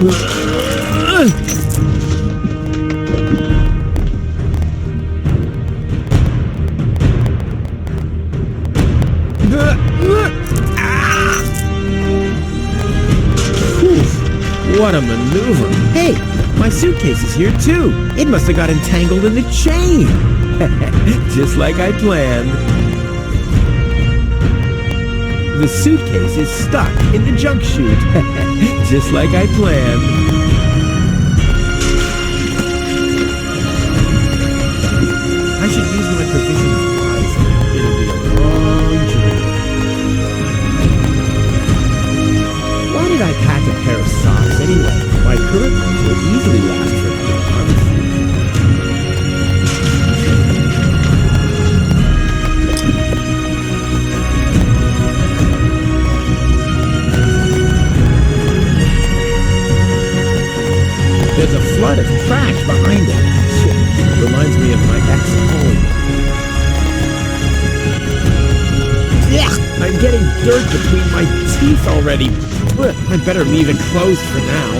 What a maneuver. Hey, my suitcase is here too. It must have got entangled in the chain. Just like I planned. The suitcase is stuck in the junk chute. Just like I planned. I should use my provisions wisely. It'll be a long journey. Why did I pack a pair of socks anyway? My current ones will easily last for a few months. There's a flood of trash behind it. Shit, reminds me of my ex-home. Yeah, I'm getting dirt between my teeth already. I better leave it closed for now.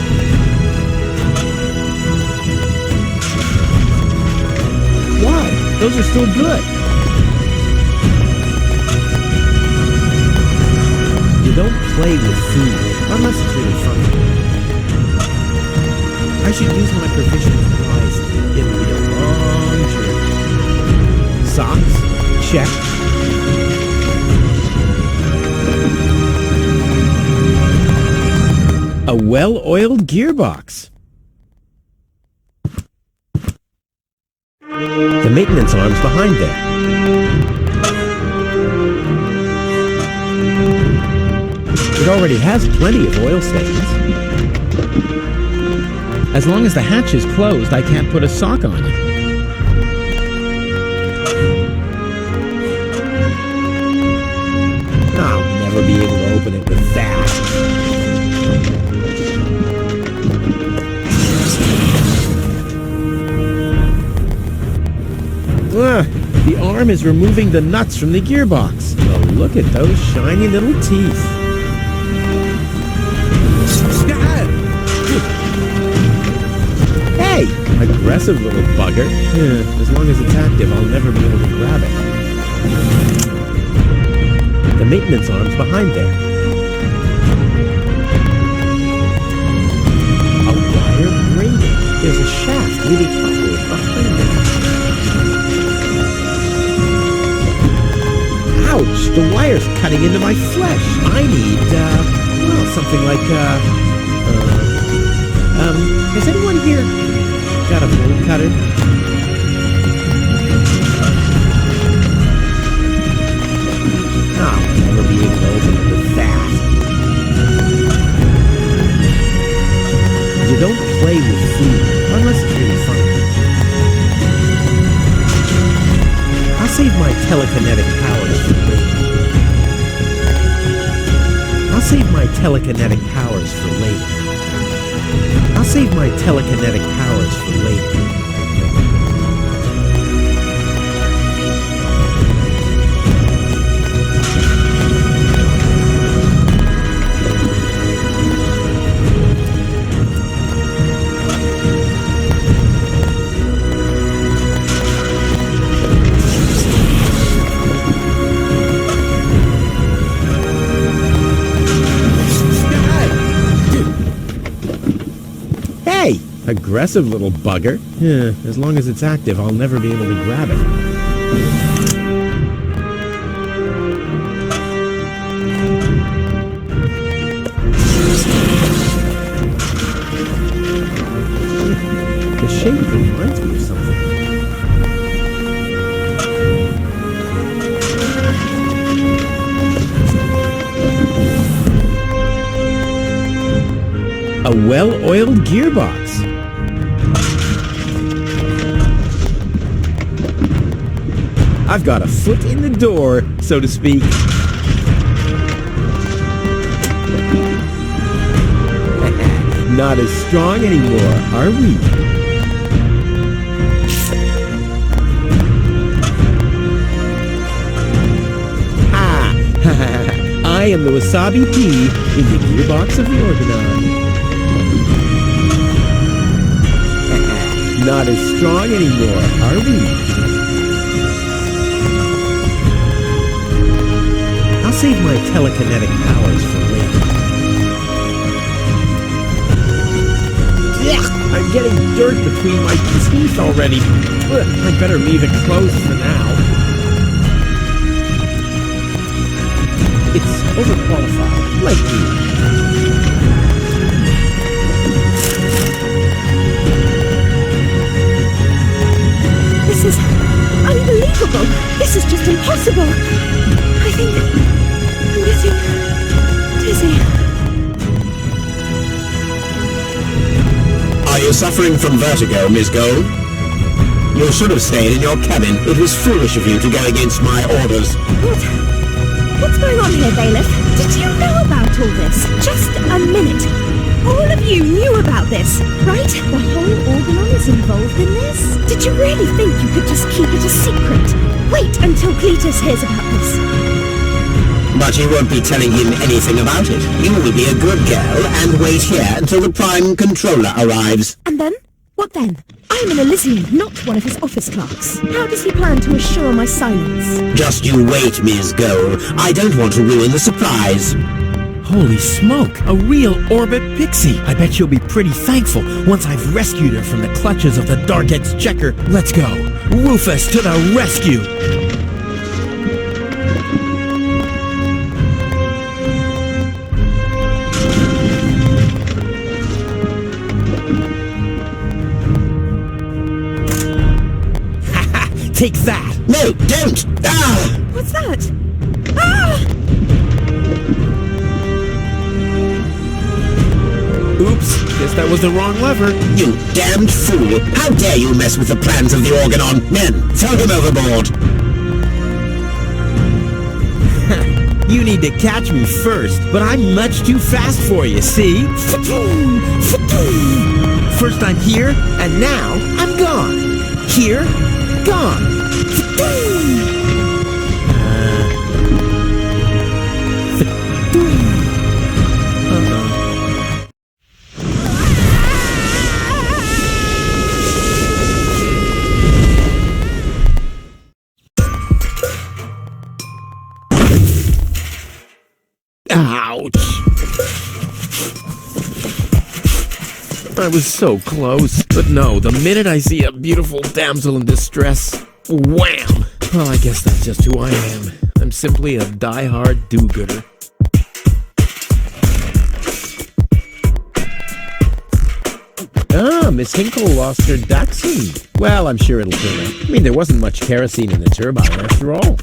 Why? Those are still good. You don't play with food, unless it's really funny. I should use my provisions wisely. It'll be a long journey. Socks? Check. A well-oiled gearbox. The maintenance arm's behind there. It already has plenty of oil stains. As long as the hatch is closed, I can't put a sock on it. I'll never be able to open it with that. The arm is removing the nuts from the gearbox. Oh, look at those shiny little teeth. Hey, aggressive little bugger. As long as it's active, I'll never be able to grab it. The maintenance arm's behind there. A wire grating. There's a shaft leading upward behind it. Ouch! The wire's cutting into my flesh. I need, well, something like, has anyone here got a bolt cutter? I'll never be able to open it with that. You don't play with food, unless it's really funny. I'll save my telekinetic powers for later. I'll save my telekinetic powers for later. I'll save my telekinetic powers for later. Aggressive little bugger. Yeah, as long as it's active, I'll never be able to grab it. The shape reminds me of something. A well-oiled gearbox. I've got a foot in the door, so to speak. Not as strong anymore, are we? Ha! I am the wasabi pea in the gearbox of the Organon. Not as strong anymore, are we? I'll save my telekinetic powers for later. Ugh, I'm getting dirt between my teeth already. Ugh, I'd better leave it closed for now. It's overqualified, like you. This is unbelievable. This is just impossible. I think I'm getting dizzy. Are you suffering from vertigo, Miss Gold? You should have stayed in your cabin. It was foolish of you to go against my orders. What's going on here, Bailiff? Did you know about all this? Just a minute. All of you knew about this, right? The whole Organon is involved in this? Did you really think you could just keep it a secret? Wait until Cletus hears about this. But you won't be telling him anything about it. You will be a good girl and wait here until the Prime Controller arrives. And then? What then? I'm an Elysian, not one of his office clerks. How does he plan to assure my silence? Just you wait, Miss Gold. I don't want to ruin the surprise. Holy smoke, a real orbit pixie. I bet you'll be pretty thankful once I've rescued her from the clutches of the Dark Exchequer. Let's go. Rufus to the rescue. Take that! No, don't! Ah! What's that? Ah! Oops, guess that was the wrong lever. You damned fool! How dare you mess with the plans of the Organon? Men, throw him overboard! You need to catch me first, but I'm much too fast for you, see? First I'm here, and now I'm gone. Here, gone. Ouch! I was so close, but no, the minute I see a beautiful damsel in distress, wham! Well, I guess that's just who I am. I'm simply a die-hard do-gooder. Ah, Miss Hinkle lost her dachshund. Well, I'm sure it'll turn out. I mean, there wasn't much kerosene in the turbine after all.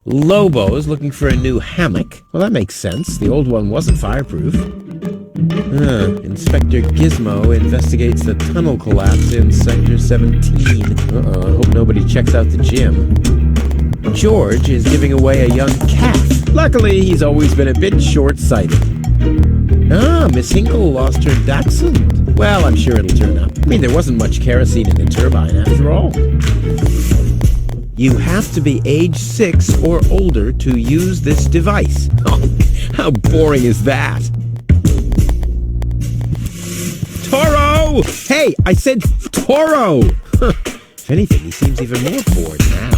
Lobo's looking for a new hammock. Well, that makes sense. The old one wasn't fireproof. Inspector Gizmo investigates the tunnel collapse in Sector 17. Uh-oh, I hope nobody checks out the gym. George is giving away a young calf. Luckily, he's always been a bit short-sighted. Ah, Miss Hinkle lost her dachshund. Well, I'm sure it'll turn up. I mean, there wasn't much kerosene in the turbine after all. You have to be age 6 or older to use this device. Oh, how boring is that? Toro! Hey, I said Toro! If anything, he seems even more bored now.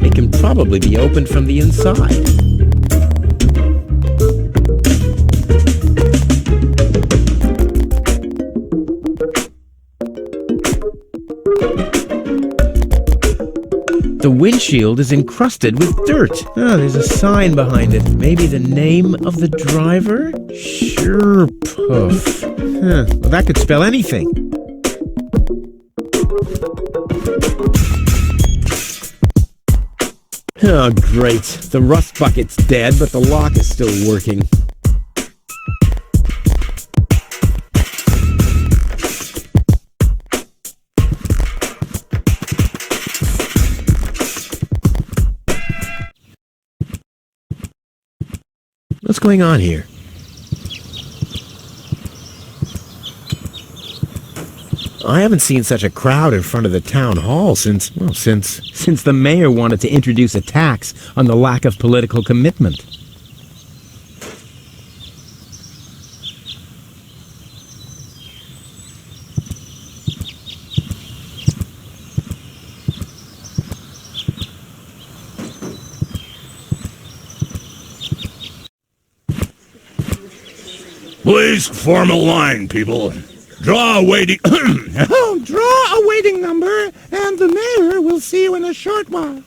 It can probably be opened from the inside. The windshield is encrusted with dirt. Oh, there's a sign behind it. Maybe the name of the driver? Sure, Puff. Well, that could spell anything. Oh, great. The rust bucket's dead, but the lock is still working. What's going on here? I haven't seen such a crowd in front of the town hall since the mayor wanted to introduce a tax on the lack of political commitment. Please form a line, people. Draw a waiting... Draw a waiting number, and the mayor will see you in a short while.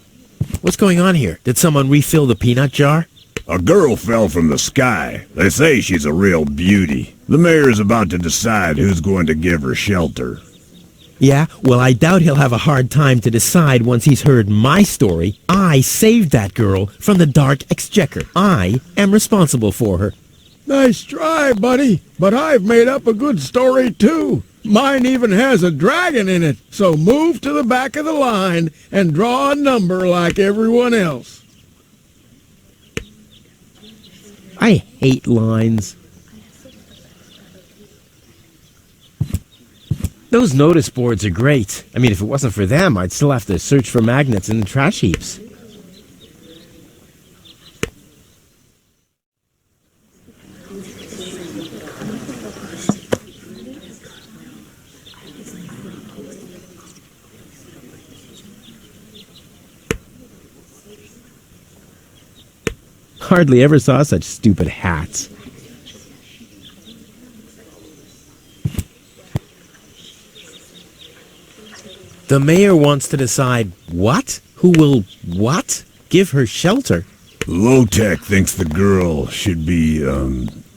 What's going on here? Did someone refill the peanut jar? A girl fell from the sky. They say she's a real beauty. The mayor is about to decide who's going to give her shelter. Yeah, well, I doubt he'll have a hard time to decide once he's heard my story. I saved that girl from the dark exchequer. I am responsible for her. Nice try, buddy, but I've made up a good story, too. Mine even has a dragon in it, so move to the back of the line and draw a number like everyone else. I hate lines. Those notice boards are great. I mean, if it wasn't for them, I'd still have to search for magnets in the trash heaps. Hardly ever saw such stupid hats. The mayor wants to decide what? Who will what? Give her shelter? Low-Tech thinks the girl should be,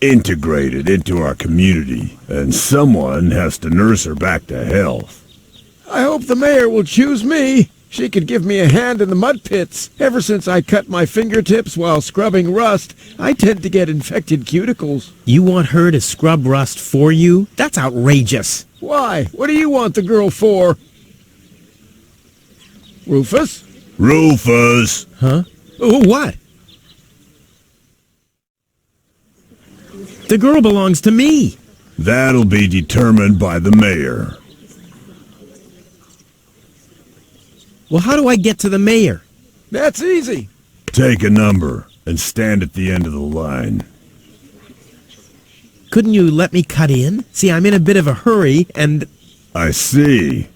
integrated into our community, and someone has to nurse her back to health. I hope the mayor will choose me. She could give me a hand in the mud pits. Ever since I cut my fingertips while scrubbing rust, I tend to get infected cuticles. You want her to scrub rust for you? That's outrageous. Why? What do you want the girl for? Rufus? Rufus! Huh? Oh, what? The girl belongs to me. That'll be determined by the mayor. Well, how do I get to the mayor? That's easy. Take a number and stand at the end of the line. Couldn't you let me cut in? See, I'm in a bit of a hurry, and... I see.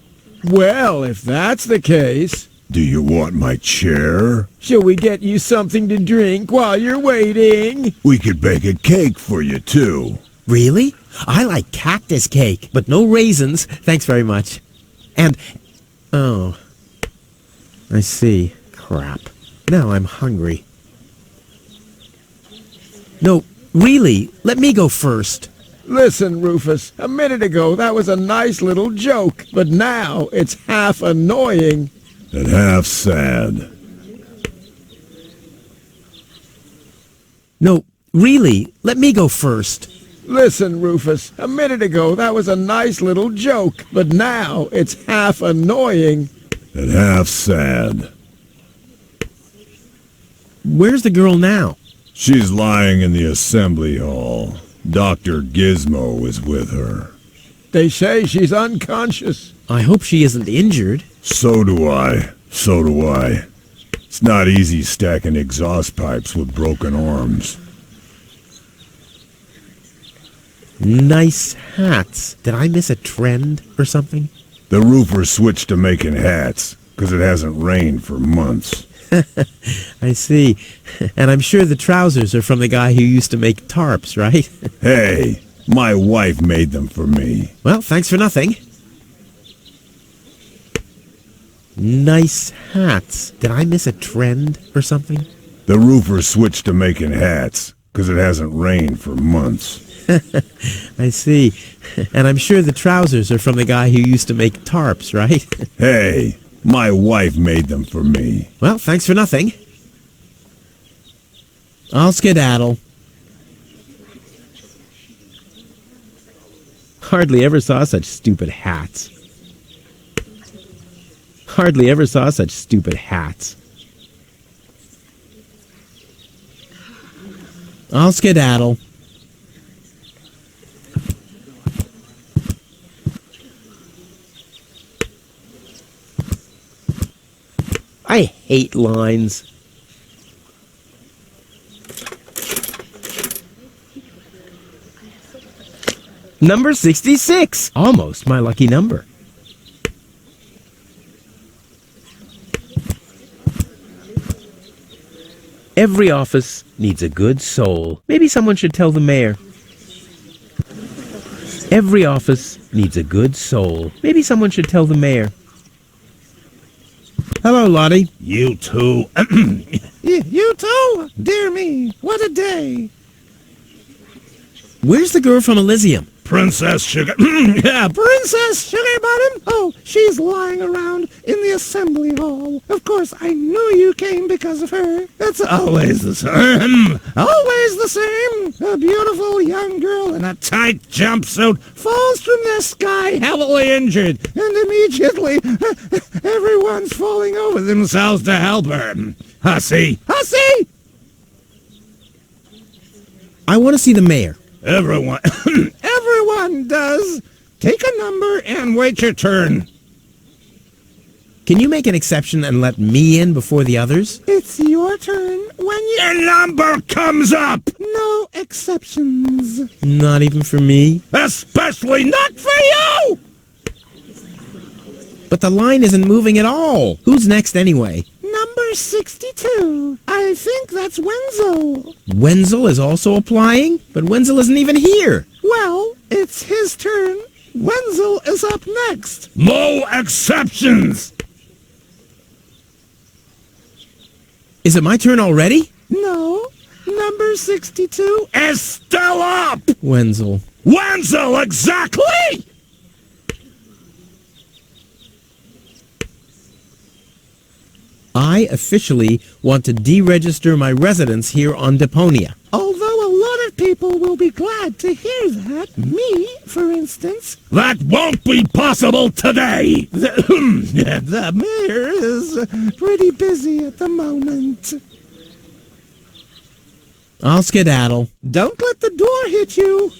Well, if that's the case... Do you want my chair? Shall we get you something to drink while you're waiting? We could bake a cake for you, too. Really? I like cactus cake, but no raisins. Thanks very much. And... Oh... I see. Crap. Now I'm hungry. No, really, let me go first. Listen, Rufus, a minute ago that was a nice little joke, but now it's half annoying. And half sad. No, really, let me go first. Listen, Rufus, a minute ago that was a nice little joke, but now it's half annoying. And half sad. Where's the girl now? She's lying in the assembly hall. Dr. Gizmo is with her. They say she's unconscious. I hope she isn't injured. So do I. So do I. It's not easy stacking exhaust pipes with broken arms. Nice hats. Did I miss a trend or something? The roofer switched to making hats, because it hasn't rained for months. I see. And I'm sure the trousers are from the guy who used to make tarps, right? Hey, my wife made them for me. Well, thanks for nothing. Nice hats. Did I miss a trend or something? The roofer switched to making hats, because it hasn't rained for months. I see. And I'm sure the trousers are from the guy who used to make tarps, right? Hey, my wife made them for me. Well, thanks for nothing. I'll skedaddle. Hardly ever saw such stupid hats. Hardly ever saw such stupid hats. I'll skedaddle. I hate lines. Number 66. Almost my lucky number. Every office needs a good soul. Maybe someone should tell the mayor. Every office needs a good soul. Maybe someone should tell the mayor. Hello, Lottie. You too. You too? Dear me, what a day. Where's the girl from Elysium? Princess Sugar. Yeah, Princess Sugar Bottom? Oh, she's lying around in the assembly hall. Of course, I knew you came because of her. That's always the same. Always the same. A beautiful young girl in a tight jumpsuit falls from the sky heavily injured, and immediately everyone's falling over themselves to help her. Hussy! Hussy! I want to see the mayor. Everyone does. Take a number and wait your turn. Can you make an exception and let me in before the others? It's your turn when your number comes up. No exceptions. Not even for me? Especially not for you! But the line isn't moving at all. Who's next anyway? Number 62. I think that's Wenzel. Wenzel is also applying? But Wenzel isn't even here. Well, it's his turn. Wenzel is up next. No exceptions. Is it my turn already? No. Number 62 Is still up. Wenzel. Wenzel, exactly. I officially want to deregister my residence here on Deponia. Although a lot of people will be glad to hear that. Me, for instance. That won't be possible today. The mayor is pretty busy at the moment. I'll skedaddle. Don't let the door hit you.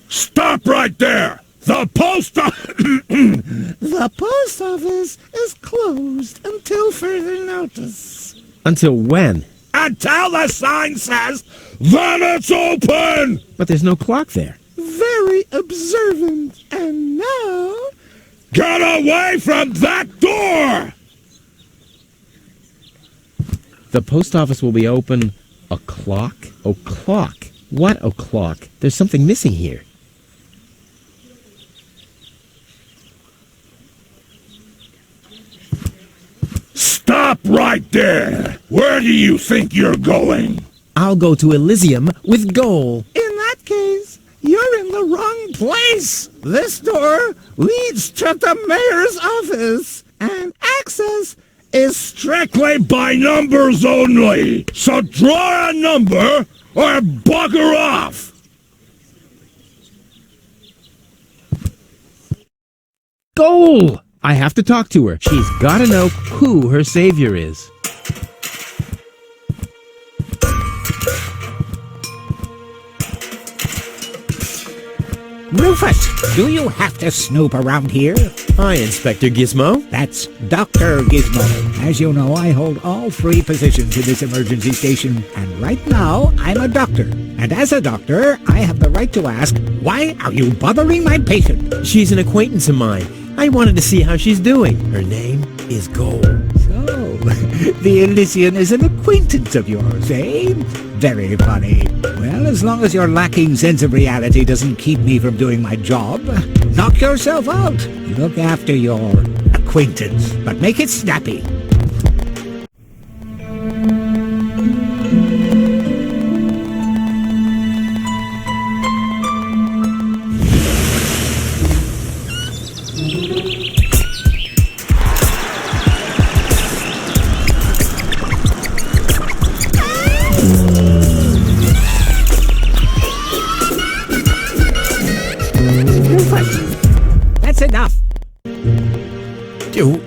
Stop right there. The post The post office is closed until further notice. Until when? Until the sign says, then it's open. But there's no clock there. Very observant. And now... Get away from that door. The post office will be open o'clock? O'clock? What o'clock? There's something missing here. Stop right there. Where do you think you're going? I'll go to Elysium with Goal. In that case, you're in the wrong place. This door leads to the mayor's office, and access is Strictly by numbers only. So draw a number or bugger off. Goal! I have to talk to her. She's got to know who her savior is. Rufus, do you have to snoop around here? Hi, Inspector Gizmo. That's Dr. Gizmo. As you know, I hold all 3 positions in this emergency station, and right now, I'm a doctor. And as a doctor, I have the right to ask, why are you bothering my patient? She's an acquaintance of mine. I wanted to see how she's doing. Her name is Goal. So, the Elysian is an acquaintance of yours, eh? Very funny. Well, as long as your lacking sense of reality doesn't keep me from doing my job, knock yourself out. Look after your acquaintance, but make it snappy.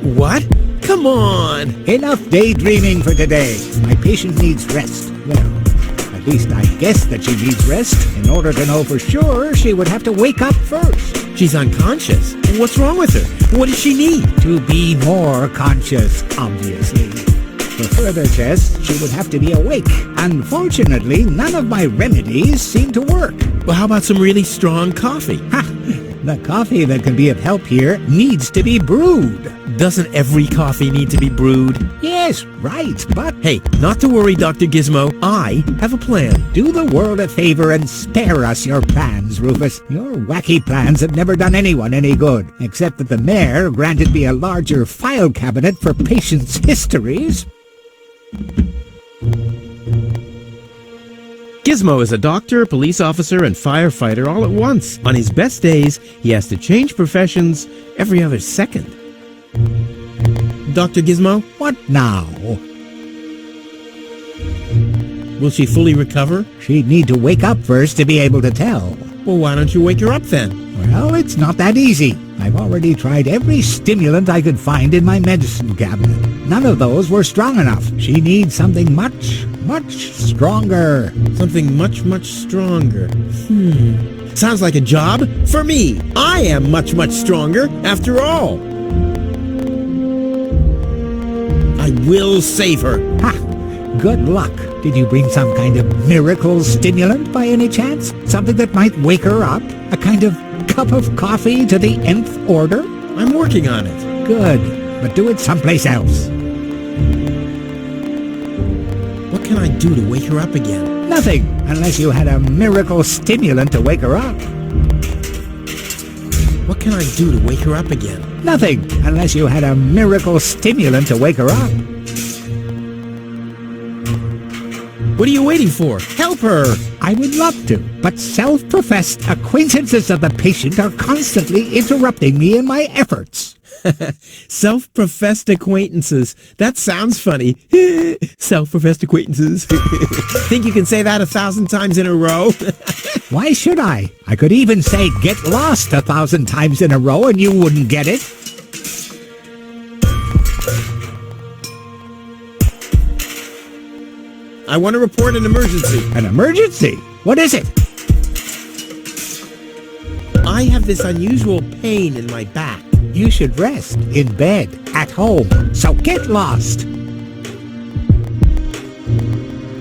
What? Come on! Enough daydreaming for today. My patient needs rest. Well, at least I guess that she needs rest. In order to know for sure, she would have to wake up first. She's unconscious. What's wrong with her? What does she need? To be more conscious, obviously. For further tests, she would have to be awake. Unfortunately, none of my remedies seem to work. Well, how about some really strong coffee? Ha! The coffee that can be of help here needs to be brewed. Doesn't every coffee need to be brewed? Yes, right, but Hey, not to worry, Dr. Gizmo. I have a plan. do the world a favor and spare us your plans, Rufus. Your wacky plans have never done anyone any good, except that the mayor granted me a larger file cabinet for patients' histories. Gizmo is a doctor, police officer, and firefighter all at once. On his best days, he has to change professions every other second. Dr. Gizmo, What now? will she fully recover? She'd need to wake up first to be able to tell. Well, why don't you wake her up then? Well, it's not that easy. I've already tried every stimulant I could find in my medicine cabinet. None of those were strong enough. She needs something much, much stronger. Something much, much stronger. Sounds like a job for me. I am much, much stronger after all. I will save her. Ha! Good luck. Did you bring some kind of miracle stimulant by any chance? Something that might wake her up? A kind of cup of coffee to the nth order? I'm working on it. Good. But do it someplace else. What can I do to wake her up again? Nothing, unless you had a miracle stimulant to wake her up. What can I do to wake her up again? Nothing, unless you had a miracle stimulant to wake her up. What are you waiting for? Help her! I would love to, but self-professed acquaintances of the patient are constantly interrupting me in my efforts. Self-professed acquaintances. That sounds funny. Self-professed acquaintances. Think you can say that 1,000 times in a row? Why should I? I could even say get lost 1,000 times in a row and you wouldn't get it. I want to report an emergency. An emergency? What is it? I have this unusual pain in my back. You should rest in bed at home. So get lost.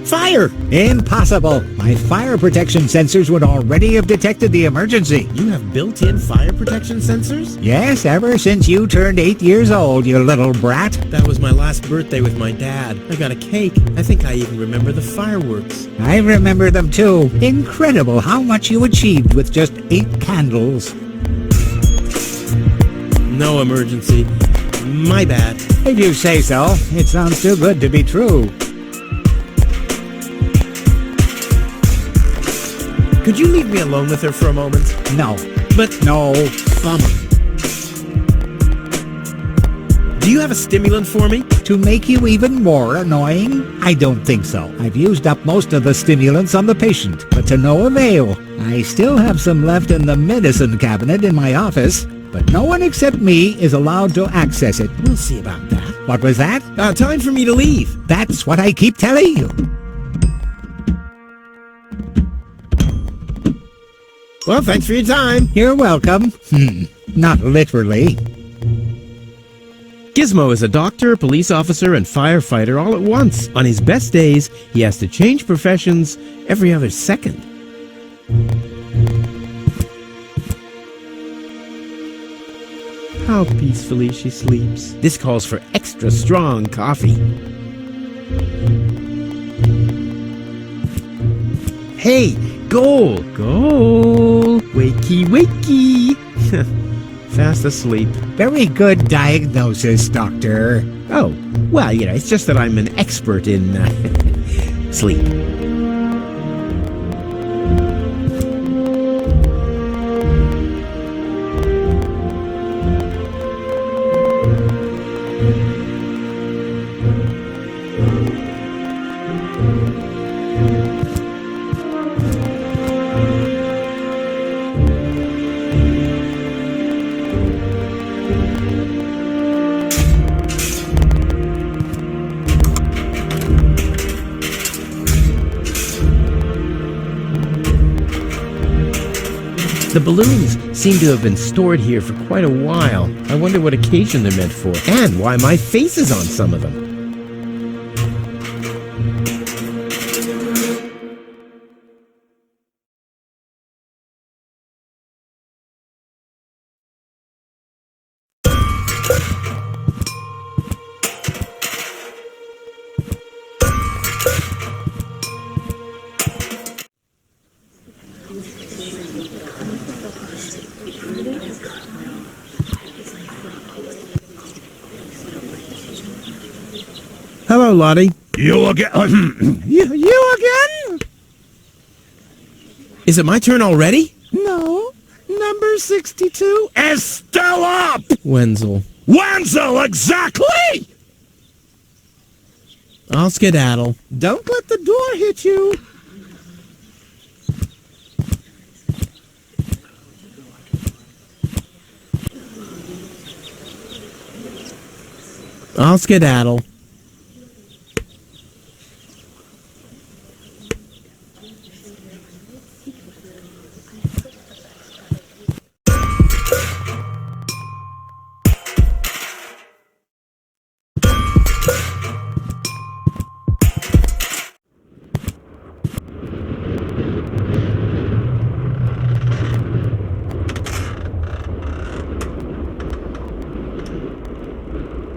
Fire! Impossible. My fire protection sensors would already have detected the emergency. You have built-in fire protection sensors? Yes, ever since you turned 8 years old, you little brat. That was my last birthday with my dad. I got a cake. I think I even remember the fireworks. I remember them too. Incredible how much you achieved with just 8 candles. No emergency. My bad. If you say so. It sounds too good to be true. Could you leave me alone with her for a moment? No. But No. bummer. Do you have a stimulant for me? To make you even more annoying? I don't think so. I've used up most of the stimulants on the patient, but to no avail. I still have some left in the medicine cabinet in my office, but no one except me is allowed to access it. We'll see about that. What was that? Time for me to leave. That's what I keep telling you. Well, thanks for your time. You're welcome. Not literally. Gizmo is a doctor, police officer, and firefighter all at once. On his best days, he has to change professions every other second. How peacefully she sleeps. This calls for extra strong coffee. Hey, goal! Goal! Wakey, wakey! Fast asleep. Very good diagnosis, Doctor. Oh, well, it's just that I'm an expert in sleep. The balloons seem to have been stored here for quite a while. I wonder what occasion they're meant for, and why my face is on some of them. Hello, Lottie. You again? You again? Is it my turn already? No. Number 62? Estella! Wenzel. Wenzel, exactly! I'll skedaddle. Don't let the door hit you. I'll skedaddle.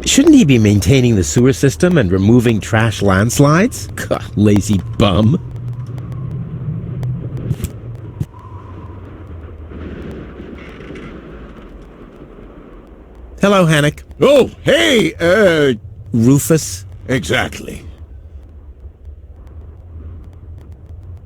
Shouldn't he be maintaining the sewer system and removing trash landslides? Gah, lazy bum. Hello, Hannock. Oh, hey, Rufus. exactly.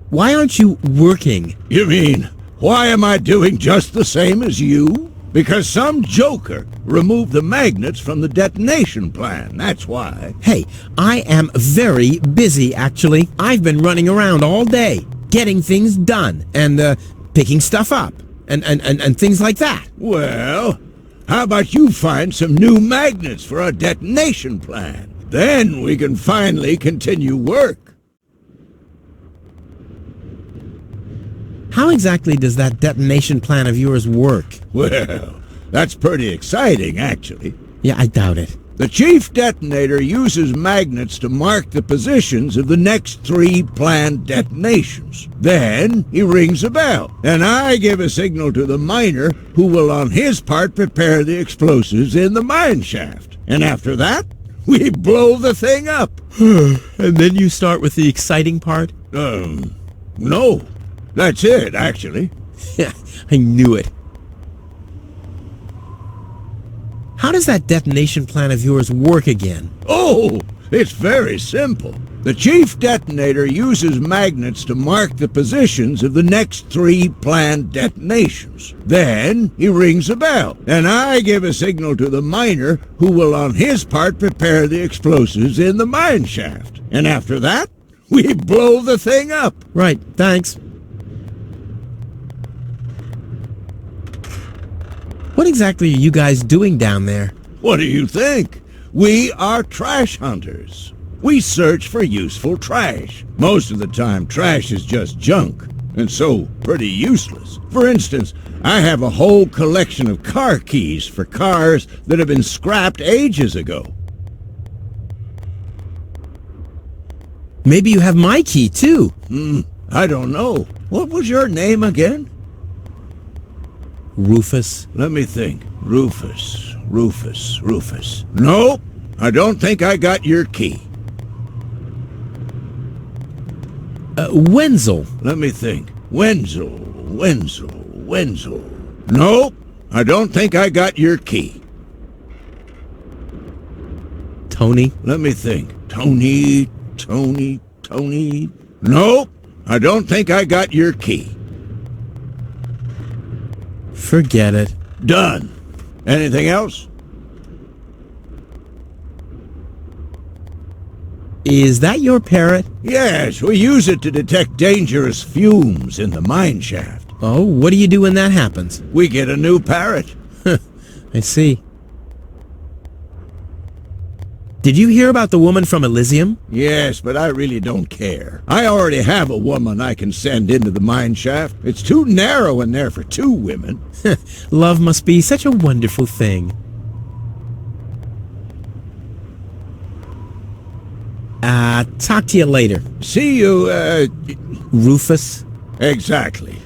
Why aren't you working? You mean, why am I doing just the same as you? Because some joker removed the magnets from the detonation plan, that's why. Hey, I am very busy, actually. I've been running around all day, getting things done, and picking stuff up, and things like that. Well, how about you find some new magnets for our detonation plan? Then we can finally continue work. How exactly does that detonation plan of yours work? Well, that's pretty exciting, actually. Yeah, I doubt it. The chief detonator uses magnets to mark the positions of the next 3 planned detonations. Then he rings a bell, and I give a signal to the miner, who will on his part prepare the explosives in the mine shaft. And after that, we blow the thing up. And then you start with the exciting part? No. That's it, actually. Yeah, I knew it. How does that detonation plan of yours work again? Oh, it's very simple. The chief detonator uses magnets to mark the positions of the next 3 planned detonations. Then he rings a bell, and I give a signal to the miner, who will on his part prepare the explosives in the mine shaft. And after that, we blow the thing up. Right, thanks. What exactly are you guys doing down there? What do you think? We are trash hunters. We search for useful trash. Most of the time, trash is just junk, and so pretty useless. For instance, I have a whole collection of car keys for cars that have been scrapped ages ago. Maybe you have my key, too. I don't know. What was your name again? Rufus. Let me think. Rufus. Nope, I don't think I got your key. Wenzel. Let me think. Wenzel. Nope, I don't think I got your key. Tony. Let me think. Tony. Nope, I don't think I got your key. Forget it. Done. Anything else? Is that your parrot? Yes, we use it to detect dangerous fumes in the mine shaft. Oh, what do you do when that happens? We get a new parrot. I see. Did you hear about the woman from Elysium? Yes, but I really don't care. I already have a woman I can send into the mine shaft. It's too narrow in there for 2 women. Love must be such a wonderful thing. Talk to you later. See you, Rufus? Exactly.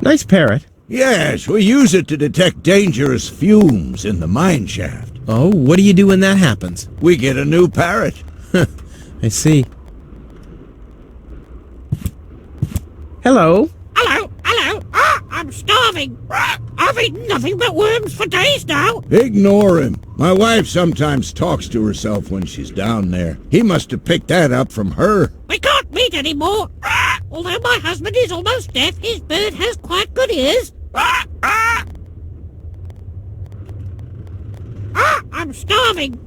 Nice parrot. Yes, we use it to detect dangerous fumes in the mine shaft. Oh, what do you do when that happens? We get a new parrot. I see. Hello. Hello, hello. I'm starving. I've eaten nothing but worms for days now. Ignore him. My wife sometimes talks to herself when she's down there. He must have picked that up from her. We can't meet anymore. Although my husband is almost deaf, his bird has quite good ears. I'm starving.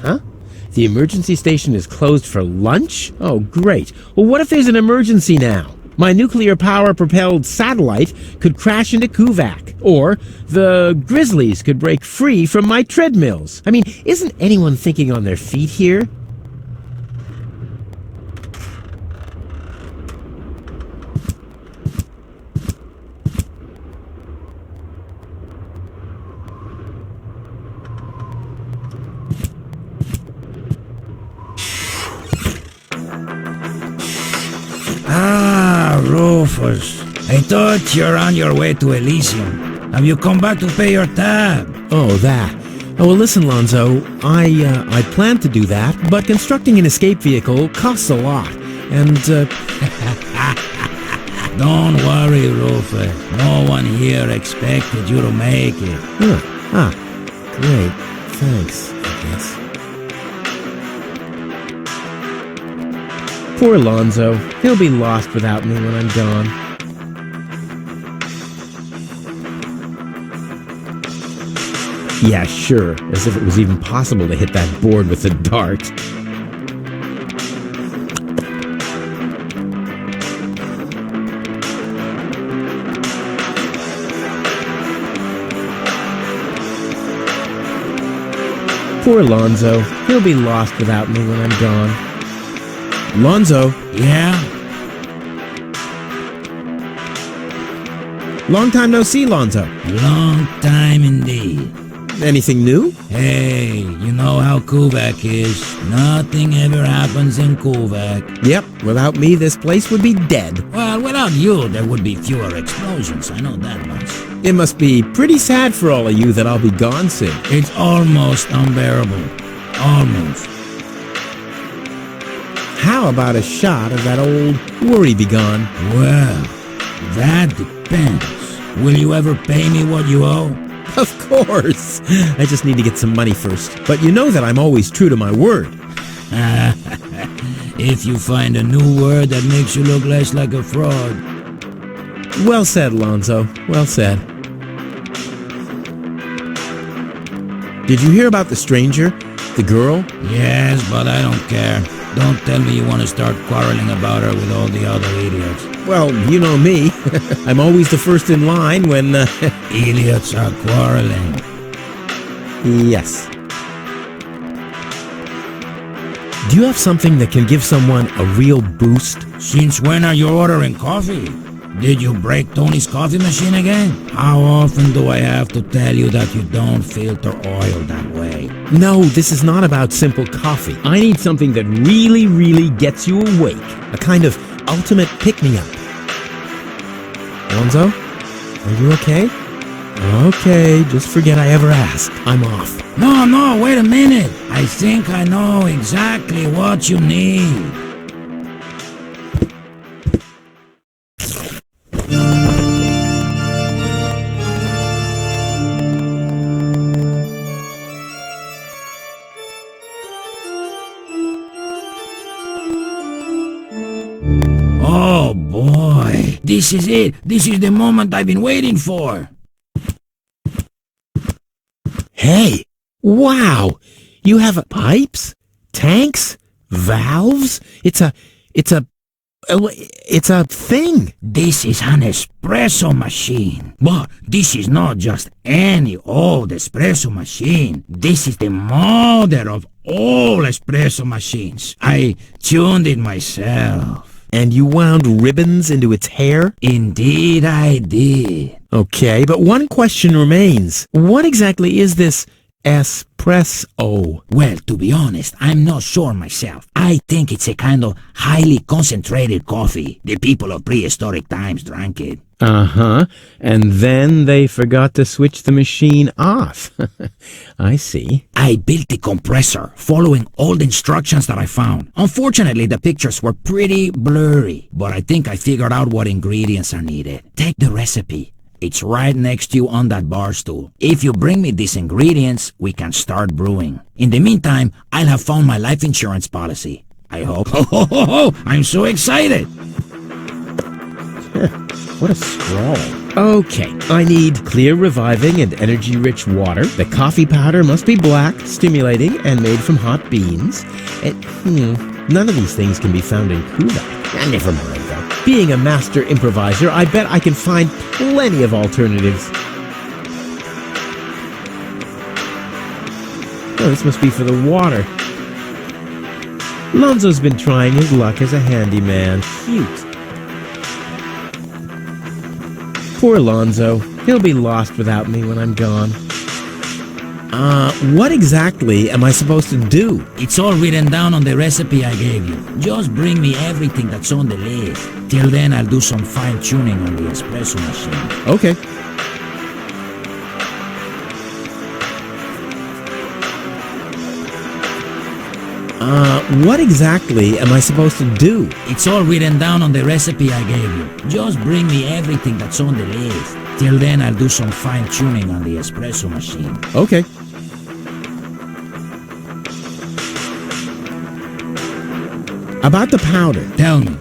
Huh? The emergency station is closed for lunch? Oh, great. Well, what if there's an emergency now? My nuclear power-propelled satellite could crash into Kuvak. Or the grizzlies could break free from my treadmills. I mean, isn't anyone thinking on their feet here? Rufus, I thought you're on your way to Elysium. Have you come back to pay your tab? Oh, that. Oh, well, listen, Lonzo. I planned to do that, but constructing an escape vehicle costs a lot. And, Don't worry, Rufus. No one here expected you to make it. Great. Thanks, I guess. Poor Lonzo. He'll be lost without me when I'm gone. Yeah, sure. As if it was even possible to hit that board with a dart. Poor Lonzo. He'll be lost without me when I'm gone. Lonzo. Yeah? Long time no see, Lonzo. Long time indeed. Anything new? Hey, you know how Kuvak is. Nothing ever happens in Kuvak. Yep, without me this place would be dead. Well, without you, there would be fewer explosions. I know that much. It must be pretty sad for all of you that I'll be gone soon. It's almost unbearable. Almost. How about a shot of that old worry begone? Well, that depends. Will you ever pay me what you owe? Of course. I just need to get some money first. But you know that I'm always true to my word. If you find a new word that makes you look less like a fraud. Well said, Lonzo. Well said. Did you hear about the stranger? The girl? Yes, but I don't care. Don't tell me you want to start quarreling about her with all the other idiots. Well, you know me. I'm always the first in line when... Idiots are quarreling. Yes. Do you have something that can give someone a real boost? Since when are you ordering coffee? Did you break Tony's coffee machine again? How often do I have to tell you that you don't filter oil that way? No, this is not about simple coffee. I need something that really, really gets you awake. A kind of ultimate pick-me-up. Lonzo? Are you okay? Okay, just forget I ever asked. I'm off. No, wait a minute. I think I know exactly what you need. This is it. This is the moment I've been waiting for. Hey, wow! You have pipes, tanks, valves. It's a thing. This is an espresso machine. But this is not just any old espresso machine. This is the mother of all espresso machines. I tuned it myself. And you wound ribbons into its hair? Indeed I did. Okay, but one question remains. What exactly is this espresso? Well, to be honest, I'm not sure myself. I think it's a kind of highly concentrated coffee. The people of prehistoric times drank it. Uh-huh. And then they forgot to switch the machine off. I see. I built the compressor, following all the instructions that I found. Unfortunately, the pictures were pretty blurry, but I think I figured out what ingredients are needed. Take the recipe. It's right next to you on that bar stool. If you bring me these ingredients, we can start brewing. In the meantime, I'll have found my life insurance policy. I hope. I'm so excited! What a scrawl. Okay, I need clear, reviving, and energy-rich water. The coffee powder must be black, stimulating, and made from hot beans. And, none of these things can be found in Kuvak. Never mind, though. Being a master improviser, I bet I can find plenty of alternatives. Oh, this must be for the water. Lonzo's been trying his luck as a handyman. Cute. Poor Lonzo. He'll be lost without me when I'm gone. What exactly am I supposed to do? It's all written down on the recipe I gave you. Just bring me everything that's on the list. Till then, I'll do some fine-tuning on the espresso machine. Okay. What exactly am I supposed to do? It's all written down on the recipe I gave you. Just bring me everything that's on the list. Till then, I'll do some fine-tuning on the espresso machine. Okay. About the powder. Tell me.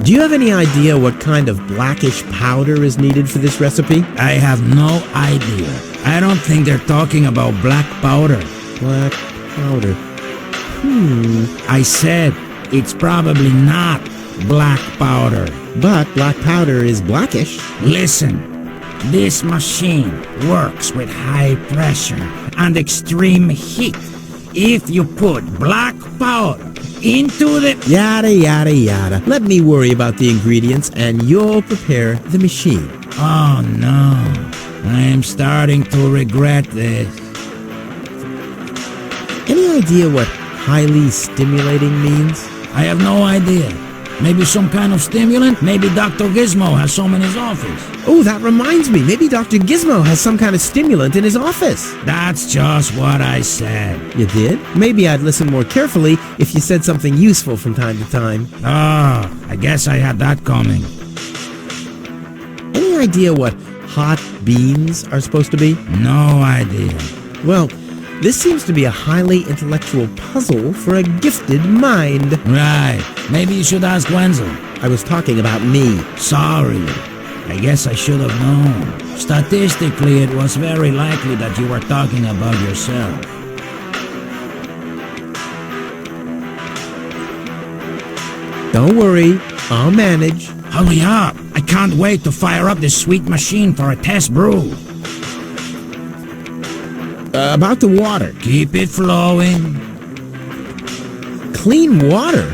Do you have any idea what kind of blackish powder is needed for this recipe? I have no idea. I don't think they're talking about black powder. Black powder. I said it's probably not black powder. But black powder is blackish. Listen, this machine works with high pressure and extreme heat. If you put black powder into the... Yada, yada, yada. Let me worry about the ingredients and you'll prepare the machine. Oh no, I'm starting to regret this. Any idea what highly stimulating means? I have no idea. Maybe some kind of stimulant? Maybe Dr. Gizmo has some in his office. Oh, that reminds me. Maybe Dr. Gizmo has some kind of stimulant in his office. That's just what I said. You did? Maybe I'd listen more carefully if you said something useful from time to time. Oh, I guess I had that coming. Any idea what hot beans are supposed to be? No idea. Well, this seems to be a highly intellectual puzzle for a gifted mind. Right. Maybe you should ask Wenzel. I was talking about me. Sorry. I guess I should have known. Statistically, it was very likely that you were talking about yourself. Don't worry, I'll manage. Hurry up! I can't wait to fire up this sweet machine for a test brew. About the water. Keep it flowing. Clean water?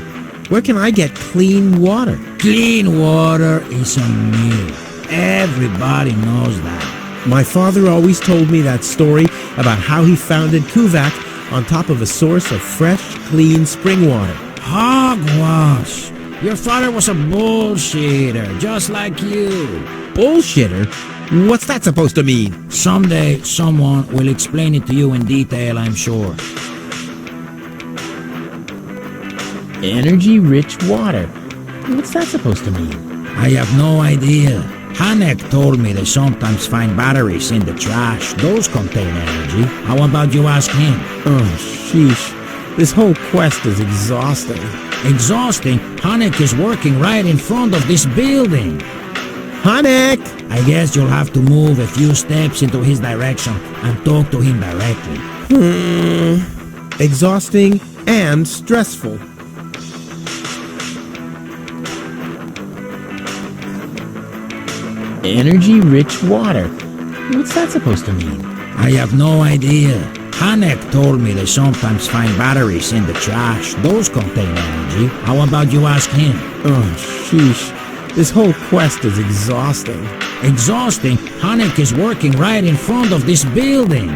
Where can I get clean water? Clean water is a myth. Everybody knows that. My father always told me that story about how he founded Kuvak on top of a source of fresh, clean spring water. Hogwash! Your father was a bullshitter, just like you. Bullshitter? What's that supposed to mean? Someday, someone will explain it to you in detail, I'm sure. Energy-rich water. What's that supposed to mean? I have no idea. Hanek told me they sometimes find batteries in the trash. Those contain energy. How about you ask him? Oh, sheesh. This whole quest is exhausting. Exhausting? Hanek is working right in front of this building. Hanek! I guess you'll have to move a few steps into his direction and talk to him directly. Exhausting and stressful. Energy-rich water. What's that supposed to mean? I have no idea. Hanek told me they sometimes find batteries in the trash. Those contain energy. How about you ask him? Oh, sheesh. This whole quest is exhausting. Exhausting? Hanek is working right in front of this building.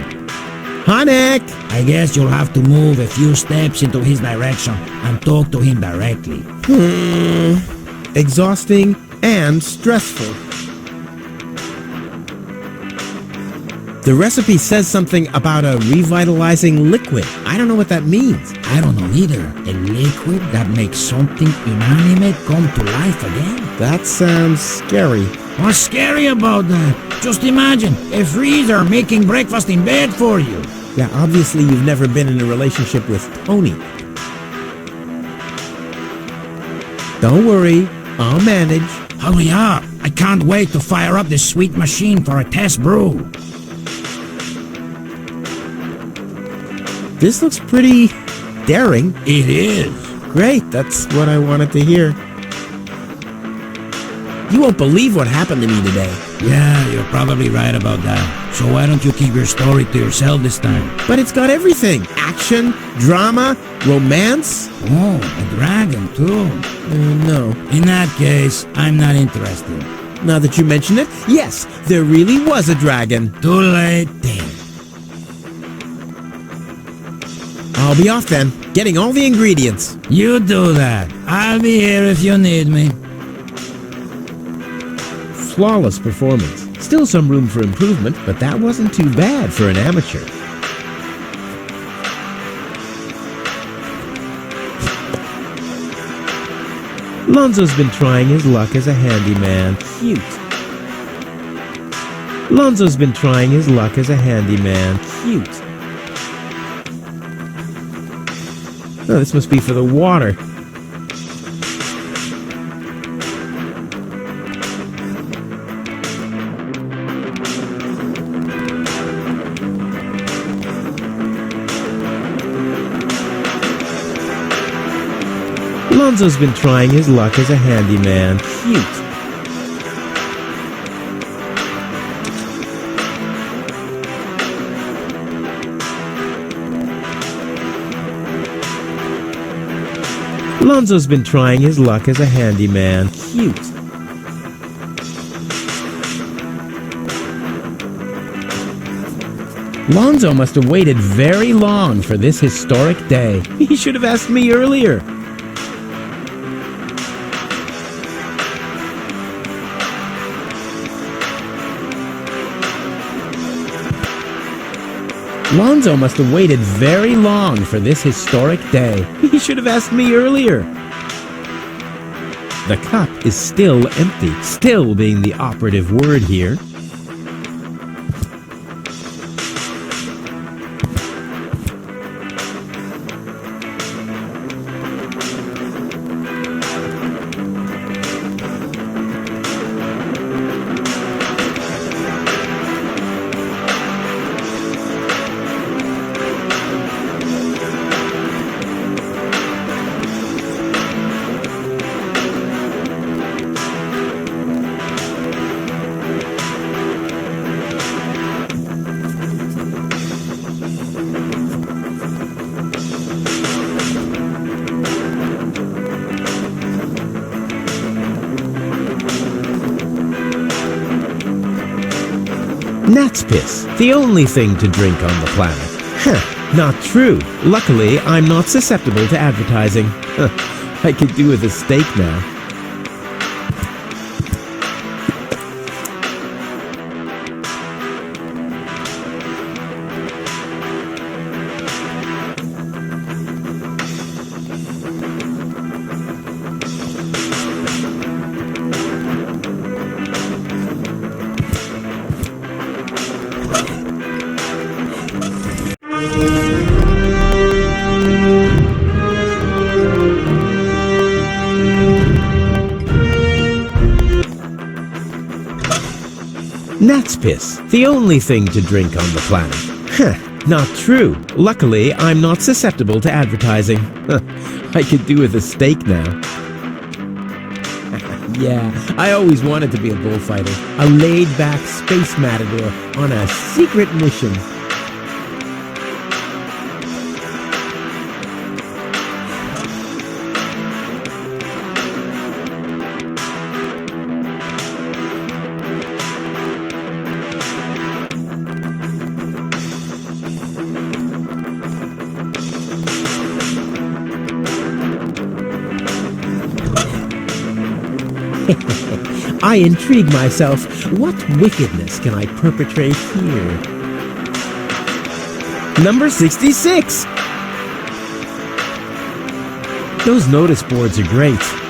Hanek! I guess you'll have to move a few steps into his direction and talk to him directly. Exhausting and stressful. The recipe says something about a revitalizing liquid. I don't know what that means. I don't know either. A liquid that makes something inanimate come to life again? That sounds scary. What's scary about that? Just imagine a freezer making breakfast in bed for you. Yeah, obviously you've never been in a relationship with Tony. Don't worry, I'll manage. Hurry up. I can't wait to fire up this sweet machine for a test brew. This looks pretty daring. It is. Great, that's what I wanted to hear. You won't believe what happened to me today. Yeah, you're probably right about that. So why don't you keep your story to yourself this time? But it's got everything. Action, drama, romance. Oh, a dragon too. No. In that case, I'm not interested. Now that you mention it, yes, there really was a dragon. Too late then. I'll be off then, getting all the ingredients. You do that. I'll be here if you need me. Flawless performance. Still some room for improvement, but that wasn't too bad for an amateur. Lonzo's been trying his luck as a handyman. Cute. Lonzo's been trying his luck as a handyman. Cute. Oh, this must be for the water. Lonzo's been trying his luck as a handyman. Cute. Lonzo's been trying his luck as a handyman. Cute. Lonzo must have waited very long for this historic day. He should have asked me earlier. Lonzo must have waited very long for this historic day. He should have asked me earlier. The cup is still empty, still being the operative word here. Gnat's piss, the only thing to drink on the planet. Huh, not true. Luckily, I'm not susceptible to advertising. I could do with a steak now. Gnat's piss, the only thing to drink on the planet. Huh, not true. Luckily, I'm not susceptible to advertising. I could do with a steak now. Yeah, I always wanted to be a bullfighter. A laid-back space matador on a secret mission. I intrigue myself. What wickedness can I perpetrate here? Number 66! Those notice boards are great.